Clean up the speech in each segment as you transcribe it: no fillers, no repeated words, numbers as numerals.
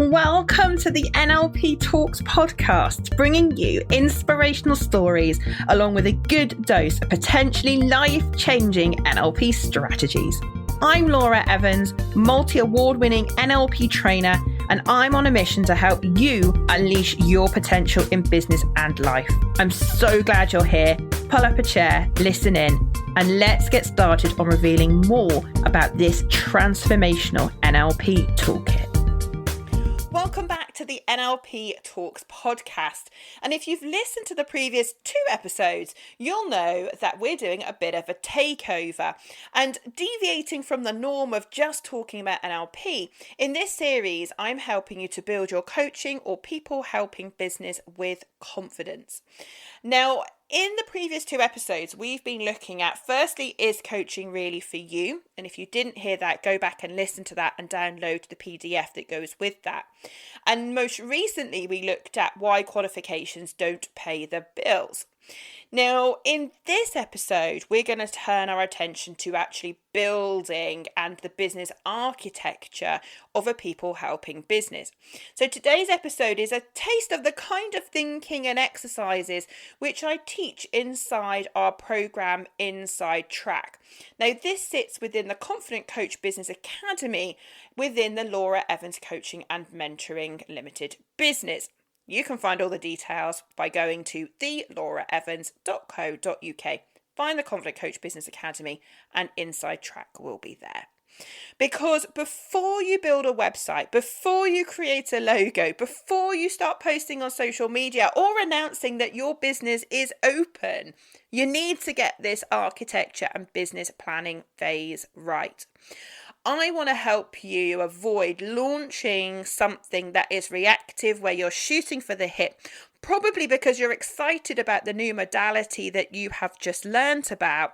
Welcome to the NLP Talks podcast, bringing you inspirational stories along with a good dose of potentially life-changing NLP strategies. I'm Laura Evans, multi-award-winning NLP trainer, and I'm on a mission to help you unleash your potential in business and life. I'm so glad you're here. Pull up a chair, listen in, and let's get started on revealing more about this transformational NLP toolkit. Welcome back to the NLP Talks podcast. And if you've listened to the previous 2 episodes, you'll know that we're doing a bit of a takeover and deviating from the norm of just talking about NLP. In this series, I'm helping you to build your coaching or people helping business with confidence. Now, in the previous 2 episodes, we've been looking at, firstly, is coaching really for you? And if you didn't hear that, go back and listen to that and download the PDF that goes with that. And most recently, we looked at why qualifications don't pay the bills. Now, in this episode, we're going to turn our attention to actually building and the business architecture of a people helping business. So today's episode is a taste of the kind of thinking and exercises which I teach inside our program Inside Track. Now, this sits within the Confident Coach Business Academy within the Laura Evans Coaching and Mentoring Limited business. You can find all the details by going to thelauraevans.co.uk. Find the Confident Coach Business Academy and Inside Track will be there. Because before you build a website, before you create a logo, before you start posting on social media or announcing that your business is open, you need to get this architecture and business planning phase right. I want to help you avoid launching something that is reactive, where you're shooting for the hip, probably because you're excited about the new modality that you have just learnt about.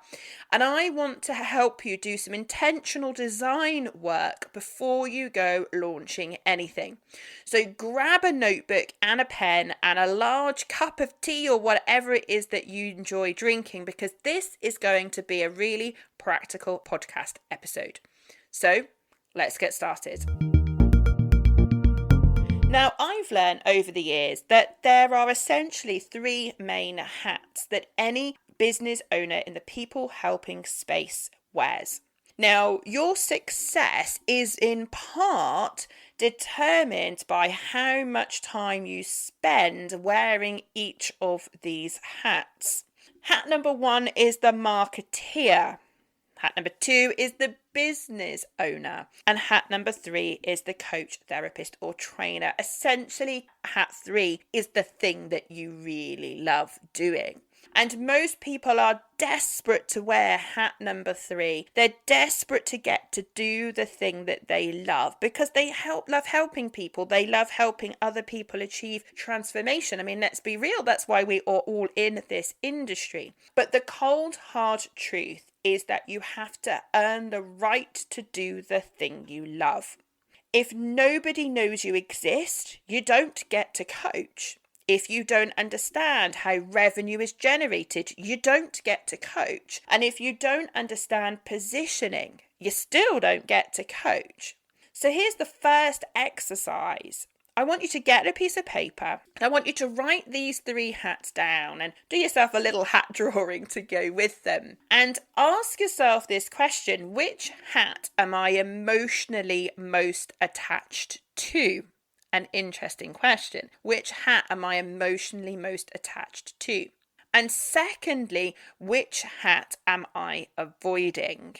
And I want to help you do some intentional design work before you go launching anything. So grab a notebook and a pen and a large cup of tea or whatever it is that you enjoy drinking, because this is going to be a really practical podcast episode. So let's get started. Now, I've learned over the years that there are essentially 3 main hats that any business owner in the people helping space wears. Now, your success is in part determined by how much time you spend wearing each of these hats. Hat number 1 is the marketeer. Hat number 2 is the business owner. And hat number 3 is the coach, therapist, or trainer. Essentially, hat 3 is the thing that you really love doing. And most people are desperate to wear hat number 3. They're desperate to get to do the thing that they love because they love helping people. They love helping other people achieve transformation. I mean, let's be real. That's why we are all in this industry. But the cold, hard truth is that you have to earn the right to do the thing you love. If nobody knows you exist, you don't get to coach. If you don't understand how revenue is generated, you don't get to coach. And if you don't understand positioning, you still don't get to coach. So here's the first exercise. I want you to get a piece of paper. I want you to write these 3 hats down and do yourself a little hat drawing to go with them. And ask yourself this question: which hat am I emotionally most attached to? An interesting question. Which hat am I emotionally most attached to? And secondly, which hat am I avoiding?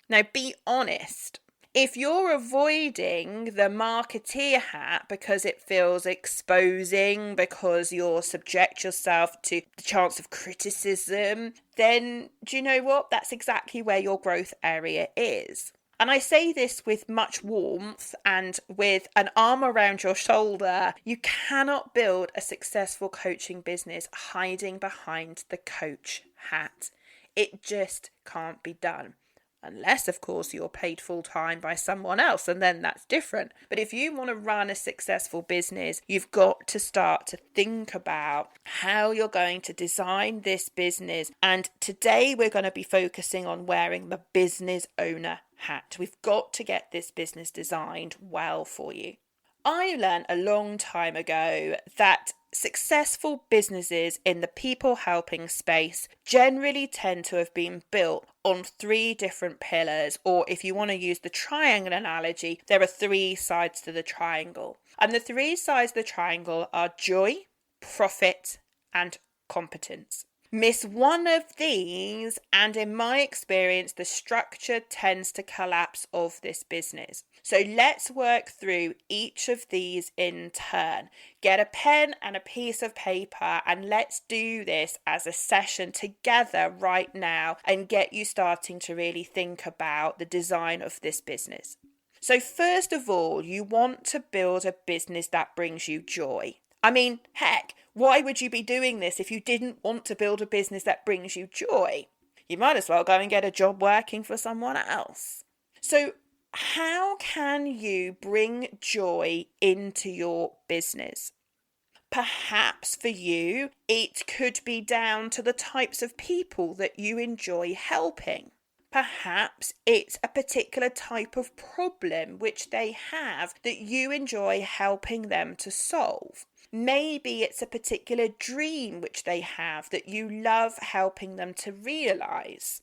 Now, be honest. If you're avoiding the marketeer hat because it feels exposing, because you'll subject yourself to the chance of criticism, then do you know what? That's exactly where your growth area is. And I say this with much warmth and with an arm around your shoulder. You cannot build a successful coaching business hiding behind the coach hat. It just can't be done. Unless, of course, you're paid full-time by someone else, and then that's different. But if you want to run a successful business, you've got to start to think about how you're going to design this business. And today we're going to be focusing on wearing the business owner hat. We've got to get this business designed well for you. I learned a long time ago that successful businesses in the people helping space generally tend to have been built on 3 different pillars, or if you want to use the triangle analogy, there are 3 sides to the triangle. And the 3 sides of the triangle are joy, profit, and competence. Miss one of these, and in my experience, the structure tends to collapse of this business. So let's work through each of these in turn. Get a pen and a piece of paper, and let's do this as a session together right now and get you starting to really think about the design of this business. So first of all, you want to build a business that brings you joy. I mean, heck, why would you be doing this if you didn't want to build a business that brings you joy? You might as well go and get a job working for someone else. So how can you bring joy into your business? Perhaps for you, it could be down to the types of people that you enjoy helping. Perhaps it's a particular type of problem which they have that you enjoy helping them to solve. Maybe it's a particular dream which they have that you love helping them to realize.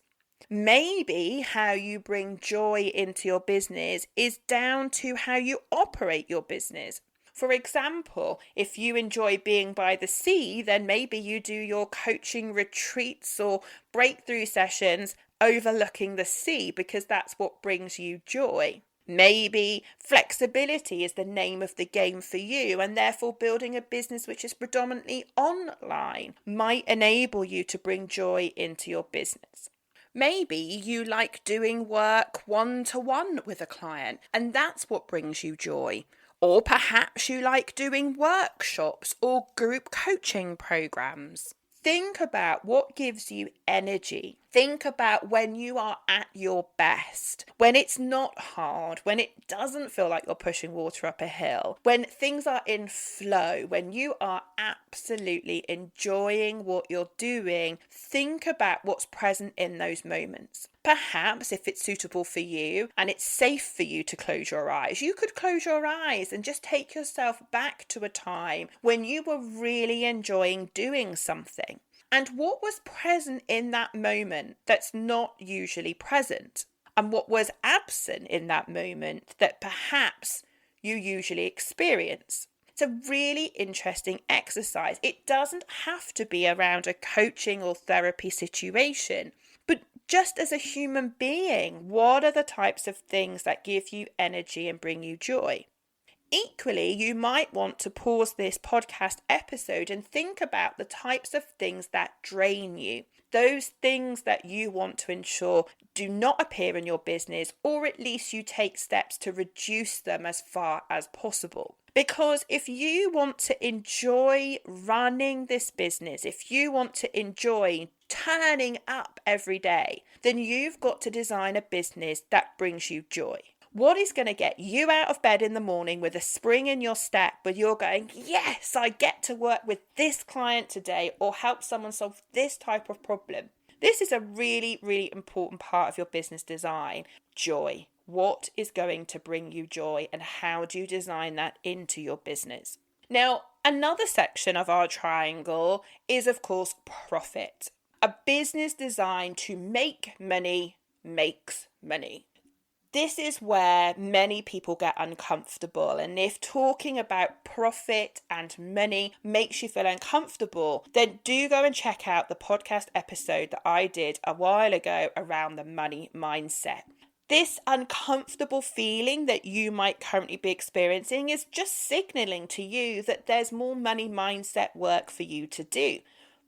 Maybe how you bring joy into your business is down to how you operate your business. For example, if you enjoy being by the sea, then maybe you do your coaching retreats or breakthrough sessions overlooking the sea because that's what brings you joy. Maybe flexibility is the name of the game for you, and therefore building a business which is predominantly online might enable you to bring joy into your business. Maybe you like doing work one-to-one with a client, and that's what brings you joy. Or perhaps you like doing workshops or group coaching programs. Think about what gives you energy. Think about when you are at your best, when it's not hard, when it doesn't feel like you're pushing water up a hill, when things are in flow, when you are absolutely enjoying what you're doing. Think about what's present in those moments. Perhaps if it's suitable for you and it's safe for you to close your eyes, you could close your eyes and just take yourself back to a time when you were really enjoying doing something. And what was present in that moment that's not usually present? And what was absent in that moment that perhaps you usually experience? It's a really interesting exercise. It doesn't have to be around a coaching or therapy situation, but just as a human being, what are the types of things that give you energy and bring you joy? Equally, you might want to pause this podcast episode and think about the types of things that drain you. Those things that you want to ensure do not appear in your business, or at least you take steps to reduce them as far as possible. Because if you want to enjoy running this business, if you want to enjoy turning up every day, then you've got to design a business that brings you joy. What is going to get you out of bed in the morning with a spring in your step where you're going, yes, I get to work with this client today or help someone solve this type of problem? This is a really, really important part of your business design. Joy. What is going to bring you joy, and how do you design that into your business? Now, another section of our triangle is, of course, profit. A business designed to make money makes money. This is where many people get uncomfortable, and if talking about profit and money makes you feel uncomfortable, then do go and check out the podcast episode that I did a while ago around the money mindset. This uncomfortable feeling that you might currently be experiencing is just signaling to you that there's more money mindset work for you to do.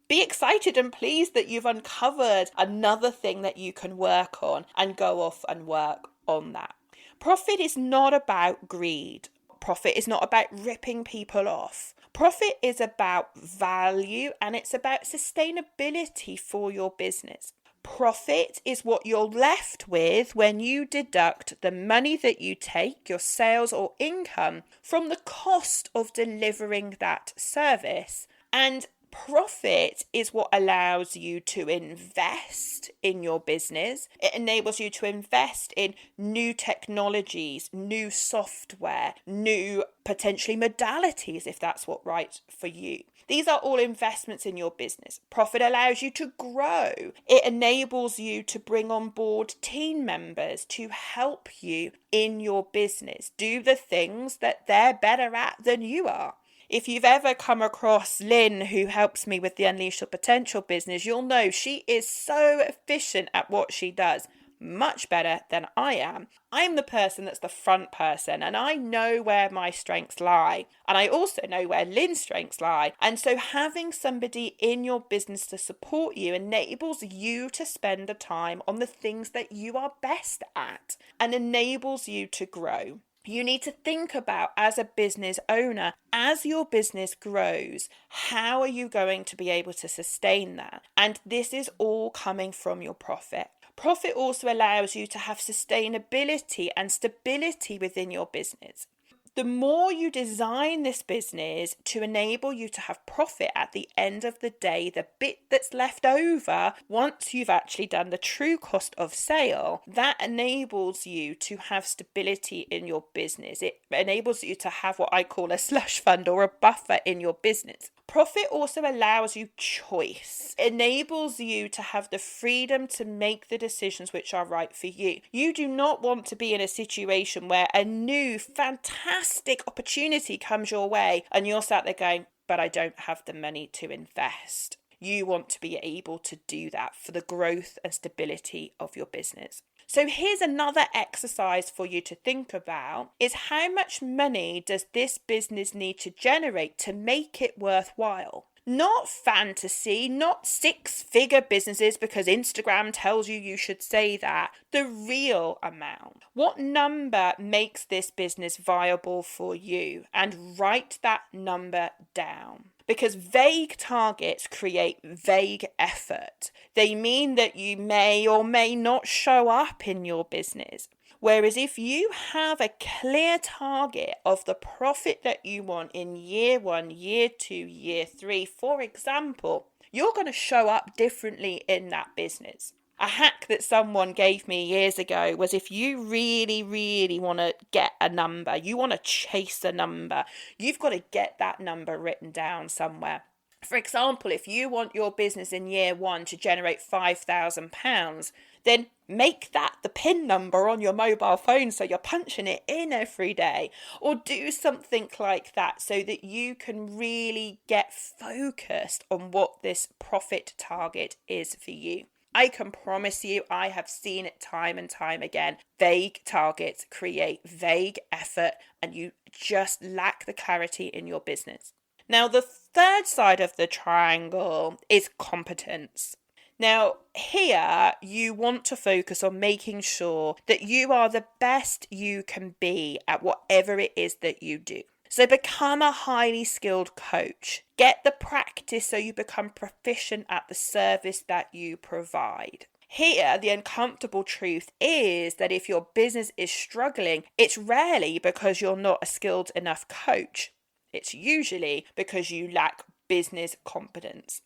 Be excited and pleased that you've uncovered another thing that you can work on, and go off and work on that. Profit is not about greed. Profit is not about ripping people off. Profit is about value, and it's about sustainability for your business. Profit is what you're left with when you deduct the money that you take, your sales or income, from the cost of delivering that service. And Profit is what allows you to invest in your business. It enables you to invest in new technologies, new software, new potentially modalities, if that's what's right for you. These are all investments in your business. Profit allows you to grow. It enables you to bring on board team members to help you in your business, do the things that they're better at than you are. If you've ever come across Lynn, who helps me with the Unleash Your Potential business, you'll know she is so efficient at what she does, much better than I am. I'm the person that's the front person, and I know where my strengths lie. And I also know where Lynn's strengths lie. And so having somebody in your business to support you enables you to spend the time on the things that you are best at and enables you to grow. You need to think about, as a business owner, as your business grows, how are you going to be able to sustain that? And this is all coming from your profit. Profit also allows you to have sustainability and stability within your business. The more you design this business to enable you to have profit at the end of the day, the bit that's left over once you've actually done the true cost of sale, that enables you to have stability in your business. It enables you to have what I call a slush fund or a buffer in your business. Profit also allows you choice, enables you to have the freedom to make the decisions which are right for you. You do not want to be in a situation where a new fantastic opportunity comes your way and you're sat there going, but I don't have the money to invest. You want to be able to do that for the growth and stability of your business. So here's another exercise for you to think about is how much money does this business need to generate to make it worthwhile? Not fantasy, not six-figure businesses because Instagram tells you should say that. The real amount. What number makes this business viable for you? And write that number down. Because vague targets create vague effort. They mean that you may or may not show up in your business. Whereas if you have a clear target of the profit that you want in year 1, year 2, year 3, for example, you're going to show up differently in that business. A hack that someone gave me years ago was if you really, really want to get a number, you want to chase a number, you've got to get that number written down somewhere. For example, if you want your business in year 1 to generate £5,000, then make that the PIN number on your mobile phone so you're punching it in every day, or do something like that so that you can really get focused on what this profit target is for you. I can promise you, I have seen it time and time again. Vague targets create vague effort and you just lack the clarity in your business. Now, the third side of the triangle is competence. Now, here you want to focus on making sure that you are the best you can be at whatever it is that you do. So become a highly skilled coach. Get the practice so you become proficient at the service that you provide. Here, the uncomfortable truth is that if your business is struggling, it's rarely because you're not a skilled enough coach. It's usually because you lack business competence.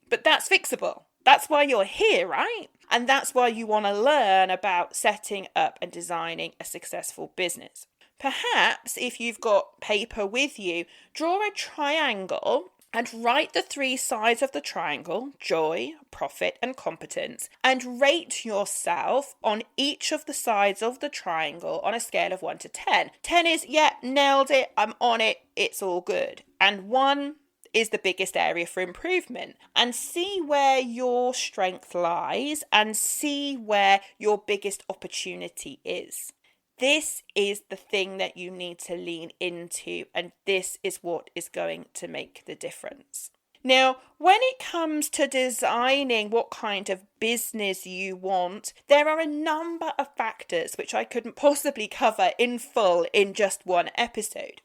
But that's fixable. That's why you're here, right? And that's why you want to learn about setting up and designing a successful business. Perhaps if you've got paper with you, draw a triangle and write the 3 sides of the triangle, joy, profit and competence, and rate yourself on each of the sides of the triangle on a scale of 1 to 10. 10 is, yeah, nailed it, I'm on it, it's all good. And 1 is the biggest area for improvement. And see where your strength lies and see where your biggest opportunity is. This is the thing that you need to lean into, and this is what is going to make the difference. Now, when it comes to designing what kind of business you want, there are a number of factors which I couldn't possibly cover in full in just one episode.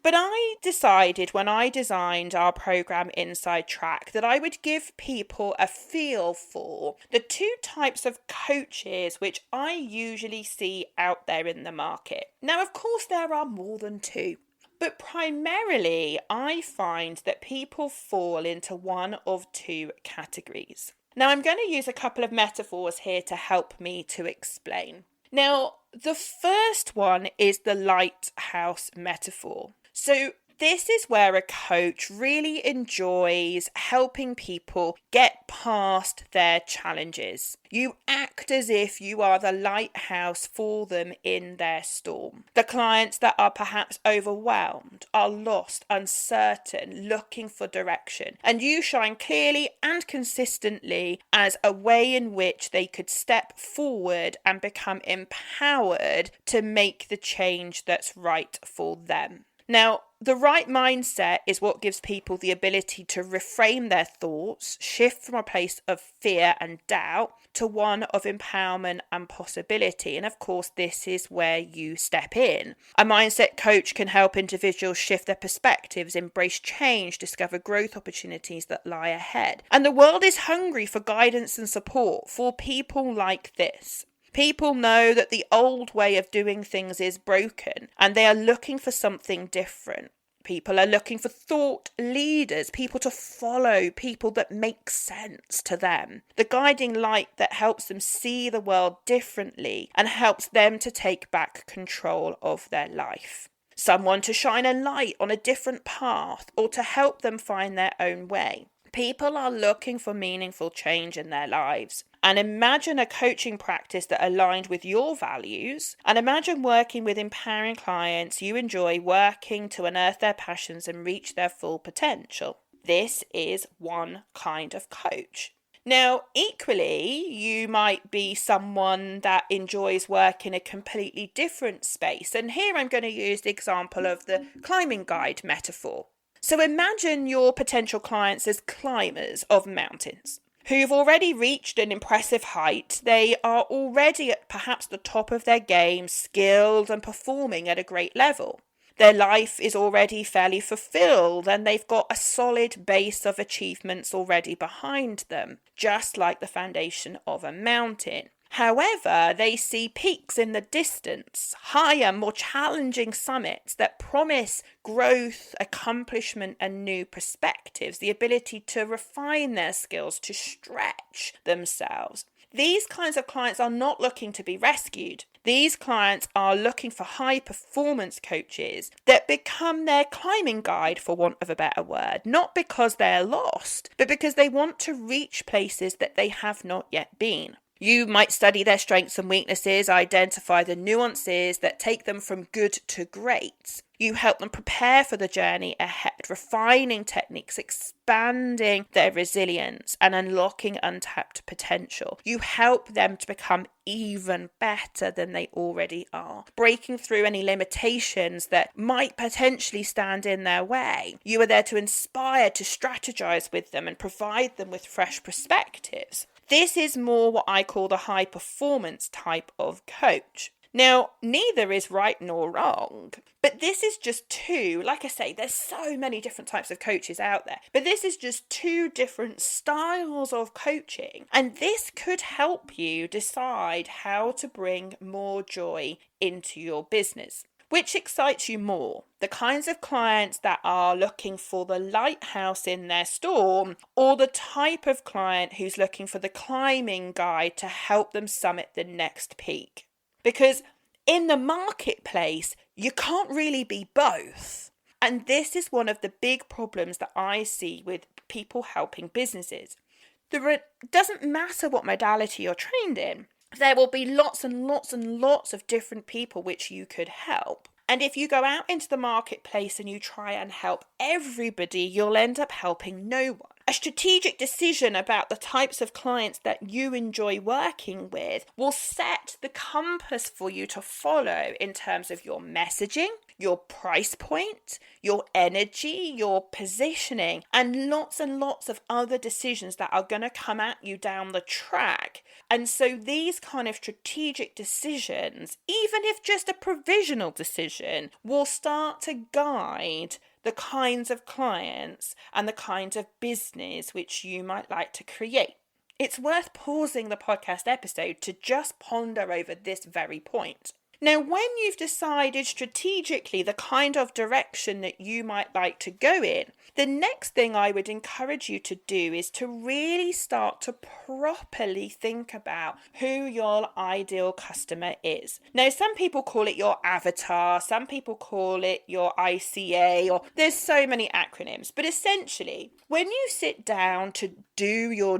But I decided when I designed our program Inside Track that I would give people a feel for the 2 types of coaches which I usually see out there in the market. Now, of course, there are more than 2. But primarily, I find that people fall into one of two categories. Now, I'm going to use a couple of metaphors here to help me to explain. Now, the first one is the lighthouse metaphor. So this is where a coach really enjoys helping people get past their challenges. You act as if you are the lighthouse for them in their storm. The clients that are perhaps overwhelmed, are lost, uncertain, looking for direction, and you shine clearly and consistently as a way in which they could step forward and become empowered to make the change that's right for them. Now, the right mindset is what gives people the ability to reframe their thoughts, shift from a place of fear and doubt to one of empowerment and possibility. And of course, this is where you step in. A mindset coach can help individuals shift their perspectives, embrace change, discover growth opportunities that lie ahead. And the world is hungry for guidance and support for people like this. People know that the old way of doing things is broken and they are looking for something different. People are looking for thought leaders, people to follow, people that make sense to them. The guiding light that helps them see the world differently and helps them to take back control of their life. Someone to shine a light on a different path or to help them find their own way. People are looking for meaningful change in their lives. And imagine a coaching practice that aligned with your values. And imagine working with empowering clients you enjoy working to unearth their passions and reach their full potential. This is one kind of coach. Now, equally, you might be someone that enjoys work in a completely different space. And here I'm going to use the example of the climbing guide metaphor. So imagine your potential clients as climbers of mountains who've already reached an impressive height. They are already at perhaps the top of their game, skilled and performing at a great level. Their life is already fairly fulfilled and they've got a solid base of achievements already behind them, just like the foundation of a mountain. However, they see peaks in the distance, higher, more challenging summits that promise growth, accomplishment, and new perspectives, the ability to refine their skills, to stretch themselves. These kinds of clients are not looking to be rescued. These clients are looking for high-performance coaches that become their climbing guide, for want of a better word, not because they're lost, but because they want to reach places that they have not yet been. You might study their strengths and weaknesses, identify the nuances that take them from good to great. You help them prepare for the journey ahead, refining techniques, expanding their resilience and unlocking untapped potential. You help them to become even better than they already are, breaking through any limitations that might potentially stand in their way. You are there to inspire, to strategize with them and provide them with fresh perspectives. This is more what I call the high performance type of coach. Now, neither is right nor wrong, but this is just two. Like I say, there's so many different types of coaches out there, but this is just two different styles of coaching. And this could help you decide how to bring more joy into your business. Which excites you more? The kinds of clients that are looking for the lighthouse in their storm, or the type of client who's looking for the climbing guide to help them summit the next peak? Because in the marketplace, you can't really be both. And this is one of the big problems that I see with people helping businesses. It doesn't matter what modality you're trained in. There will be lots and lots and lots of different people which you could help. And if you go out into the marketplace and you try and help everybody, you'll end up helping no one. A strategic decision about the types of clients that you enjoy working with will set the compass for you to follow in terms of your messaging, your price point, your energy, your positioning, and lots of other decisions that are going to come at you down the track. And so these kind of strategic decisions, even if just a provisional decision, will start to guide the kinds of clients and the kinds of business which you might like to create. It's worth pausing the podcast episode to just ponder over this very point. Now, when you've decided strategically the kind of direction that you might like to go in, the next thing I would encourage you to do is to really start to properly think about who your ideal customer is. Now, some people call it your avatar, some people call it your ICA, or there's so many acronyms. But essentially, when you sit down to do your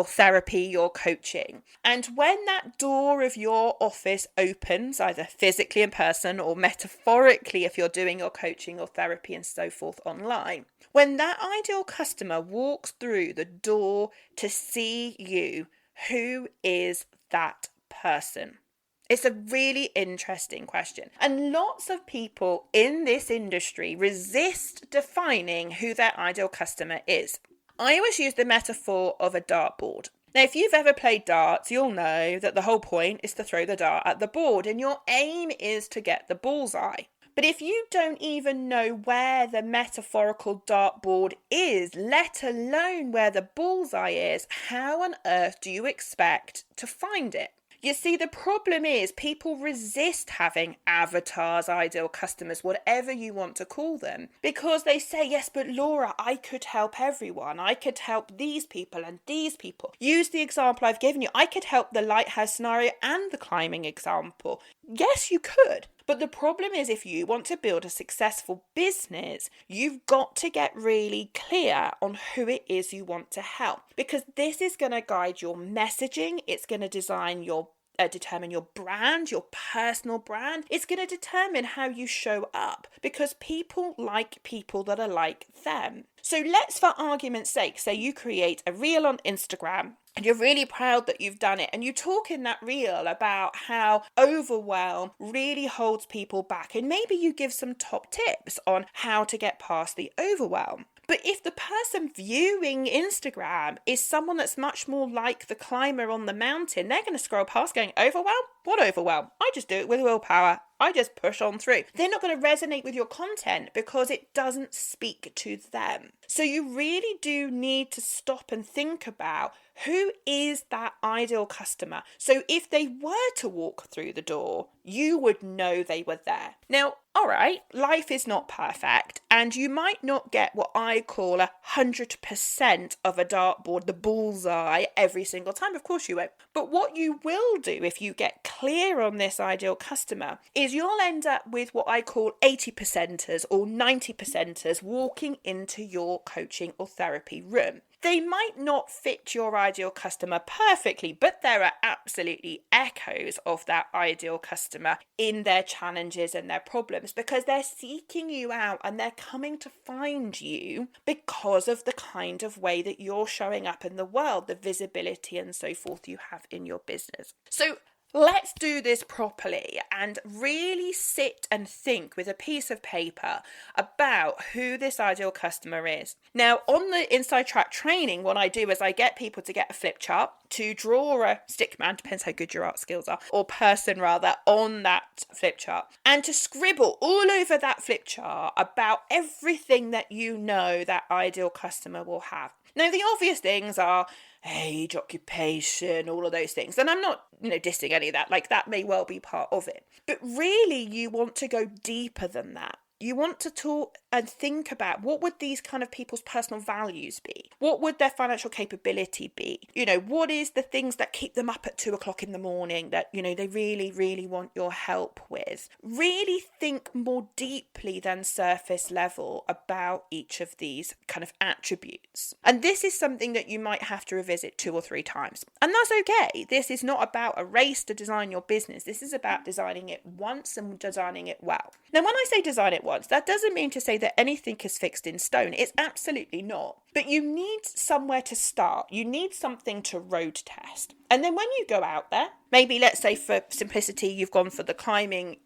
therapy, your coaching, and when that door of your office opens, either physically in person or metaphorically if you're doing your coaching or therapy and so forth online, when that ideal customer walks through the door to see you, who is that person? It's a really interesting question. And lots of people in this industry resist defining who their ideal customer is. I always use the metaphor of a dartboard. Now, if you've ever played darts, you'll know that the whole point is to throw the dart at the board, and your aim is to get the bullseye. But if you don't even know where the metaphorical dartboard is, let alone where the bullseye is, how on earth do you expect to find it? You see, the problem is people resist having avatars, ideal customers, whatever you want to call them, because they say, yes, but Laura, I could help everyone. I could help these people and these people. Use the example I've given you. I could help the Lighthouse scenario and the climbing example. Yes, you could. But the problem is, if you want to build a successful business, you've got to get really clear on who it is you want to help, because this is going to guide your messaging. It's going to determine your brand, your personal brand. It's going to determine how you show up, because people like people that are like them. So let's, for argument's sake, say you create a reel on Instagram and you're really proud that you've done it, and you talk in that reel about how overwhelm really holds people back, and maybe you give some top tips on how to get past the overwhelm. But if the person viewing Instagram is someone that's much more like the climber on the mountain, they're going to scroll past going, overwhelm? What overwhelm? I just do it with willpower. I just push on through. They're not going to resonate with your content because it doesn't speak to them. So you really do need to stop and think about, who is that ideal customer? So if they were to walk through the door, you would know they were there. Now, all right, life is not perfect, and you might not get what I call 100% of a dartboard, the bullseye, every single time. Of course you won't. But what you will do if you get clear on this ideal customer is you'll end up with what I call 80%ers or 90%ers walking into your coaching or therapy room. They might not fit your ideal customer perfectly, but there are absolutely echoes of that ideal customer in their challenges and their problems, because they're seeking you out and they're coming to find you because of the kind of way that you're showing up in the world, the visibility and so forth you have in your business. So let's do this properly and really sit and think with a piece of paper about who this ideal customer is. Now, on the Inside Track training, what I do is I get people to get a flip chart, to draw a stick man, depends how good your art skills are, or person rather, on that flip chart, and to scribble all over that flip chart about everything that you know that ideal customer will have. Now, the obvious things are age, occupation, all of those things. And I'm not, dissing any of that. Like, that may well be part of it. But really, you want to go deeper than that. You want to talk and think about, what would these kind of people's personal values be? What would their financial capability be? What is the things that keep them up at 2:00 in the morning that, they really, really want your help with? Really think more deeply than surface level about each of these kind of attributes. And this is something that you might have to revisit 2 or 3 times. And that's okay. This is not about a race to design your business. This is about designing it once and designing it well. Now, when I say design it once, that doesn't mean to say that anything is fixed in stone. It's absolutely not. But you need somewhere to start. You need something to road test. And then when you go out there, maybe let's say for simplicity, you've gone for the climbing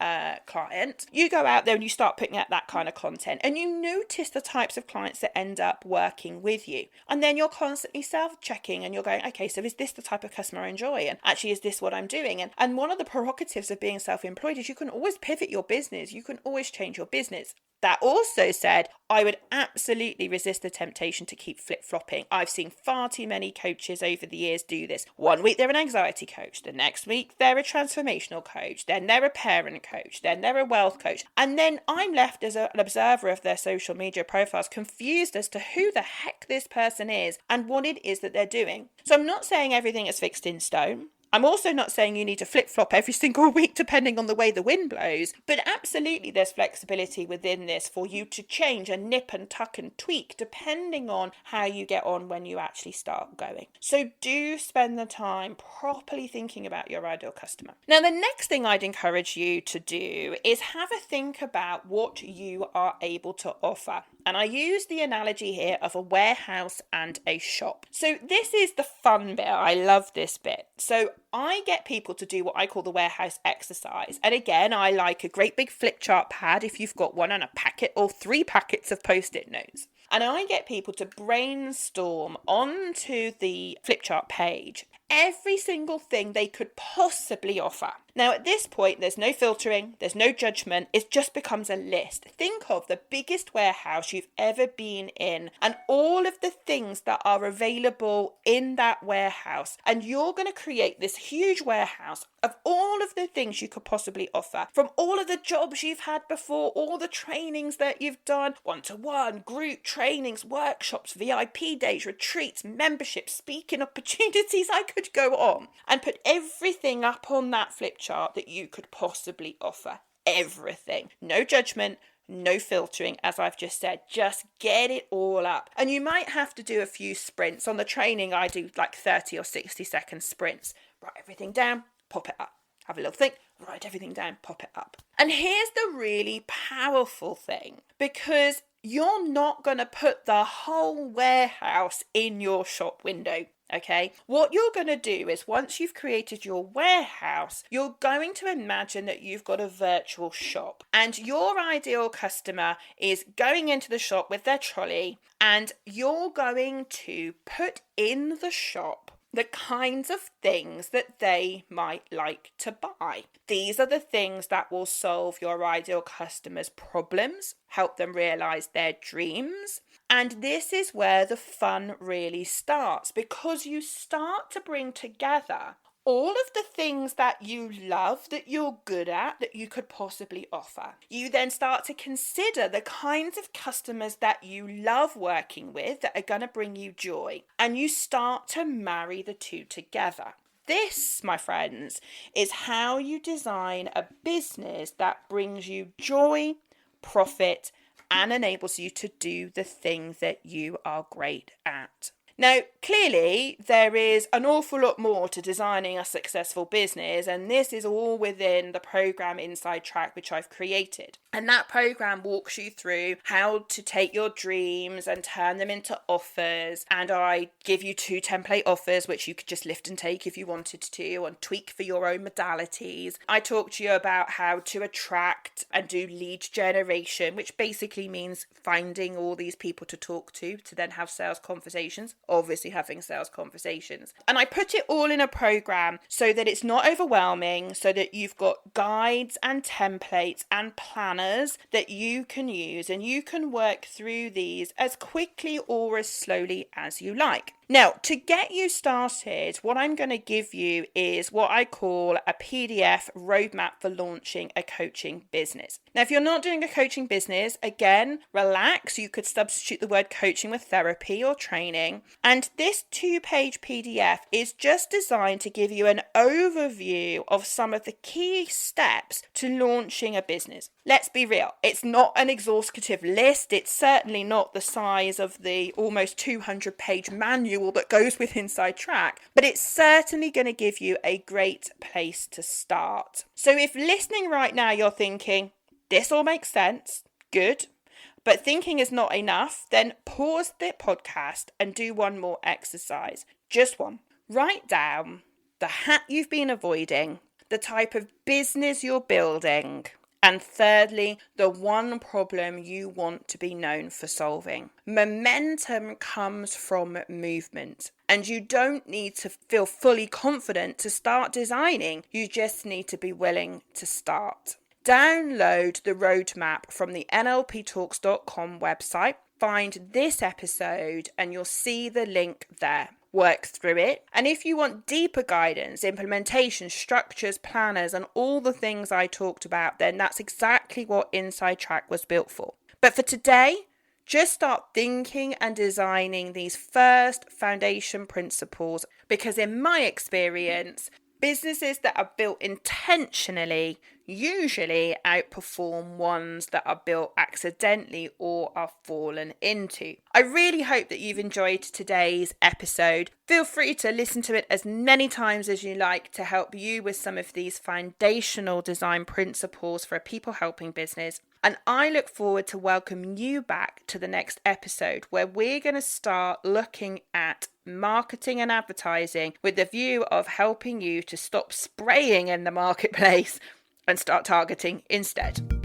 client. You go out there and you start putting out that kind of content, and you notice the types of clients that end up working with you. And then you're constantly self-checking and you're going, okay, so is this the type of customer I enjoy? And actually, is this what I'm doing? And one of the prerogatives of being self-employed is you can always pivot your business. You can always change your business. That also said, I would absolutely resist the temptation to keep flip-flopping. I've seen far too many coaches over the years do this. One week they're an anxiety coach, the next week they're a transformational coach, then they're a parent coach, then they're a wealth coach, and then I'm left as an observer of their social media profiles confused as to who the heck this person is and what it is that they're doing. So I'm not saying everything is fixed in stone. I'm also not saying you need to flip-flop every single week depending on the way the wind blows, but absolutely there's flexibility within this for you to change and nip and tuck and tweak depending on how you get on when you actually start going. So do spend the time properly thinking about your ideal customer. Now, the next thing I'd encourage you to do is have a think about what you are able to offer. And I use the analogy here of a warehouse and a shop. So this is the fun bit. I love this bit. So I get people to do what I call the warehouse exercise. And again, I like a great big flip chart pad if you've got one, and a packet or 3 packets of post-it notes. And I get people to brainstorm onto the flip chart page every single thing they could possibly offer. Now, at this point, there's no filtering, there's no judgment, it just becomes a list. Think of the biggest warehouse you've ever been in and all of the things that are available in that warehouse. And you're going to create this huge warehouse of all of the things you could possibly offer, from all of the jobs you've had before, all the trainings that you've done, one-to-one, group trainings, workshops, VIP days, retreats, memberships, speaking opportunities. I could go on and put everything up on that flip chart that you could possibly offer. Everything. No judgment, no filtering, as I've just said. Just get it all up. And you might have to do a few sprints. On the training, I do like 30 or 60 second sprints. Write everything down, pop it up. Have a little think, write everything down, pop it up. And here's the really powerful thing, because you're not going to put the whole warehouse in your shop window. Okay, what you're going to do is once you've created your warehouse, you're going to imagine that you've got a virtual shop and your ideal customer is going into the shop with their trolley, and you're going to put in the shop the kinds of things that they might like to buy. These are the things that will solve your ideal customer's problems, help them realize their dreams. And this is where the fun really starts, because you start to bring together all of the things that you love, that you're good at, that you could possibly offer. You then start to consider the kinds of customers that you love working with that are going to bring you joy. And you start to marry the two together. This, my friends, is how you design a business that brings you joy, profit, and enables you to do the things that you are great at. Now, clearly, there is an awful lot more to designing a successful business, and this is all within the program Inside Track, which I've created. And that program walks you through how to take your dreams and turn them into offers. And I give you 2 template offers, which you could just lift and take if you wanted to, and tweak for your own modalities. I talk to you about how to attract and do lead generation, which basically means finding all these people to talk to then have sales conversations. Obviously having sales conversations. And I put it all in a program so that it's not overwhelming, so that you've got guides and templates and planners that you can use, and you can work through these as quickly or as slowly as you like. Now, to get you started, what I'm going to give you is what I call a PDF roadmap for launching a coaching business. Now, if you're not doing a coaching business, again, relax. You could substitute the word coaching with therapy or training. And this 2-page PDF is just designed to give you an overview of some of the key steps to launching a business. Let's be real. It's not an exhaustive list. It's certainly not the size of the almost 200-page manual that goes with Inside Track, but it's certainly going to give you a great place to start. So if listening right now, you're thinking, this all makes sense, good, but thinking is not enough, then pause the podcast and do one more exercise. Just one. Write down the hat you've been avoiding, the type of business you're building, and thirdly, the one problem you want to be known for solving. Momentum comes from movement, and you don't need to feel fully confident to start designing. You just need to be willing to start. download the roadmap from the nlptalks.com website, find this episode, and you'll see the link there. Work through it. And if you want deeper guidance, implementation, structures, planners, and all the things I talked about, then that's exactly what Inside Track was built for. But for today, just start thinking and designing these first foundation principles, because in my experience, businesses that are built intentionally usually outperform ones that are built accidentally or are fallen into. I really hope that you've enjoyed today's episode. Feel free to listen to it as many times as you like to help you with some of these foundational design principles for a people helping business. And I look forward to welcoming you back to the next episode, where we're going to start looking at marketing and advertising with the view of helping you to stop spraying in the marketplace and start targeting instead.